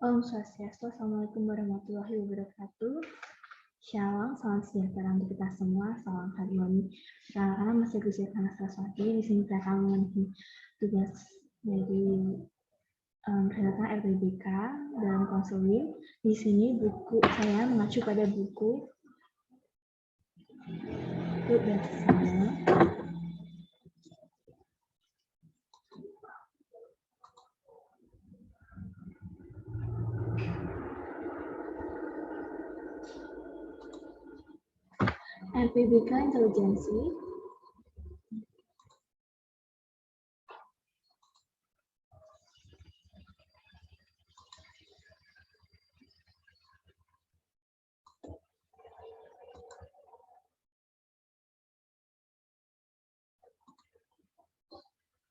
Om Swastiastu, Assalamualaikum warahmatullahi wabarakatuh. Shalom, salam sejahtera untuk kita semua. Salam harmoni. Sekarang masih Gusti Kana Saraswati. Di sini saya akan memenuhi tugas dari rekan RPBK dan konseling. Di sini buku saya mengacu pada buku bersama. RPBK Intelijensi.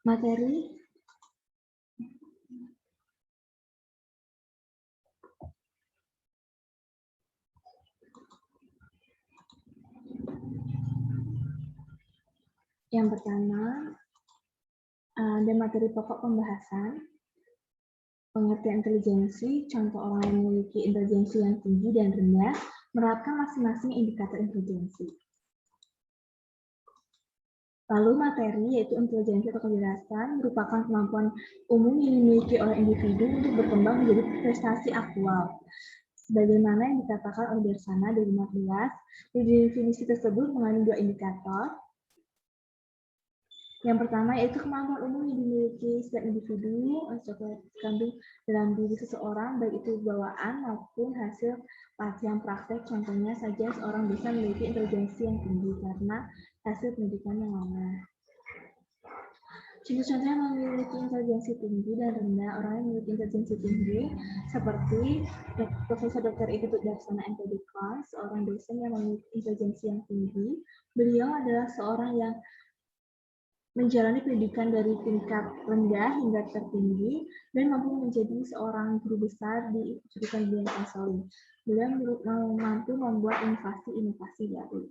Materi yang pertama ada materi pokok pembahasan, pengertian intelijensi, contoh orang yang memiliki intelijensi yang tinggi dan rendah, menerapkan masing-masing indikator intelijensi. Lalu materi yaitu intelijensi atau kecerdasan merupakan kemampuan umum yang dimiliki oleh individu untuk berkembang menjadi prestasi aktual. Sebagaimana yang dikatakan oleh Darsana 2014, di definisi tersebut mengandung dua indikator. Yang pertama yaitu kemampuan umum yang dimiliki setiap individu atau terkandung dalam diri seseorang, baik itu bawaan maupun hasil latihan praktek. Contohnya saja seorang bisa memiliki intelijensi yang tinggi karena hasil pendidikan yang lama. Contoh-contohnya memiliki intelijensi tinggi dan rendah. Orang yang memiliki intelijensi tinggi seperti Profesor Dr. Ibu Darsana MPDK, seorang dosen yang memiliki intelijensi yang tinggi. Beliau adalah seorang yang menjalani pendidikan dari tingkat rendah hingga tertinggi dan mampu menjadi seorang guru besar di jurusan bidang konseling. Beliau mampu membuat inovasi-inovasi baru.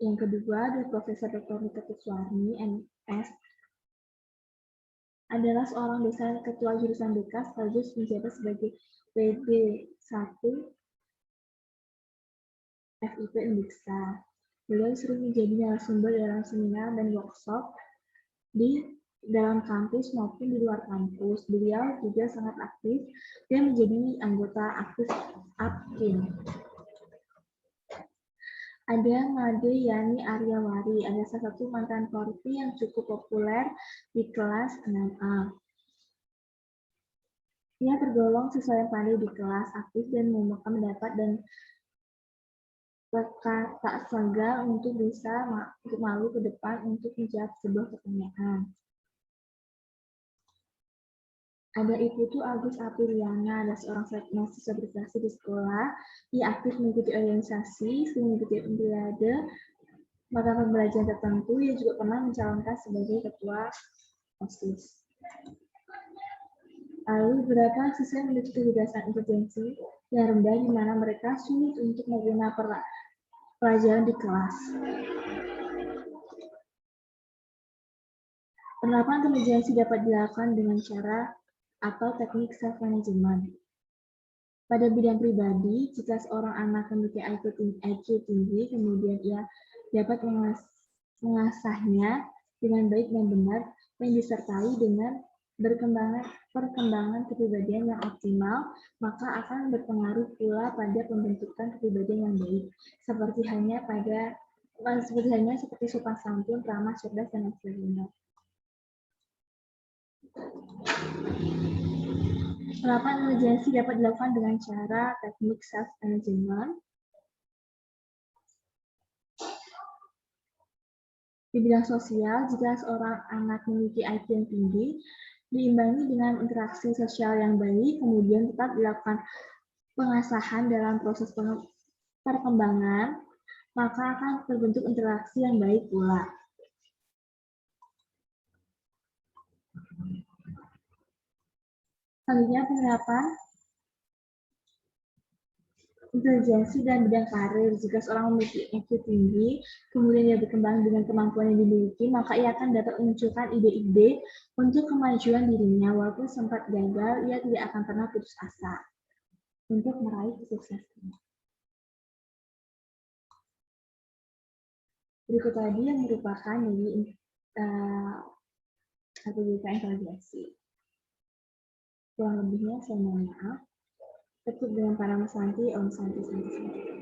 Yang kedua adalah Profesor Dr. Nita Kuswarni, MS, adalah seorang dosen ketua jurusan BK sekaligus menjabat sebagai PD1 FIP Undiksa. Beliau sering menjadi narasumber dalam seminar dan workshop di dalam kampus maupun di luar kampus. Beliau juga sangat aktif dan menjadi anggota aktif APKIN. Ada Made Yani Aryawari, ada salah satu mantan korpi yang cukup populer di kelas 6A. Ia tergolong siswa yang pandai di kelas, aktif dan mengungkapkan pendapat dan tak segan untuk bisa malu ke depan untuk menjawab sebuah pertanyaan. Ada Iputu Agus Apriliana, ada seorang mahasiswa berprestasi di sekolah. Ia aktif mengikuti organisasi, sering mengikuti olimpiade, mata pembelajaran tertentu. Ia juga pernah mencalonkan sebagai ketua OSIS. Lalu beberapa siswa yang memiliki kecerdasan intelijensi yang rendah, di mana mereka sulit untuk menerima pelajaran di kelas. Penerapan intelijensi dapat dilakukan dengan cara atau teknik self-management. Pada bidang pribadi, jika seorang anak memiliki IQ tinggi, kemudian ia dapat mengasahnya dengan baik dan benar, yang disertai dengan perkembangan kepribadian yang optimal, maka akan berpengaruh pula pada pembentukan kepribadian yang baik, seperti sopan santun, ramah, cerdas, dan sebagainya. Penerapan intelijensi dapat dilakukan dengan cara teknik self-management. Di bidang sosial, jika seorang anak memiliki IQ yang tinggi, diimbangi dengan interaksi sosial yang baik, kemudian tetap dilakukan pengasahan dalam proses perkembangan, maka akan terbentuk interaksi yang baik pula. Selanjutnya penerapan intelijensi dan bidang karir. Jika seorang memiliki IQ tinggi, kemudian dia berkembang dengan kemampuan yang dimiliki, maka ia akan dapat memunculkan ide-ide untuk kemajuan dirinya. Walaupun sempat gagal, ia tidak akan pernah putus asa untuk meraih kesuksesan. Berikut lagi yang merupakan dari kategori intelijensi. Kurang lebihnya saya mohon maaf. Tutup dengan para Santi, Om Santi, Santi, Santi.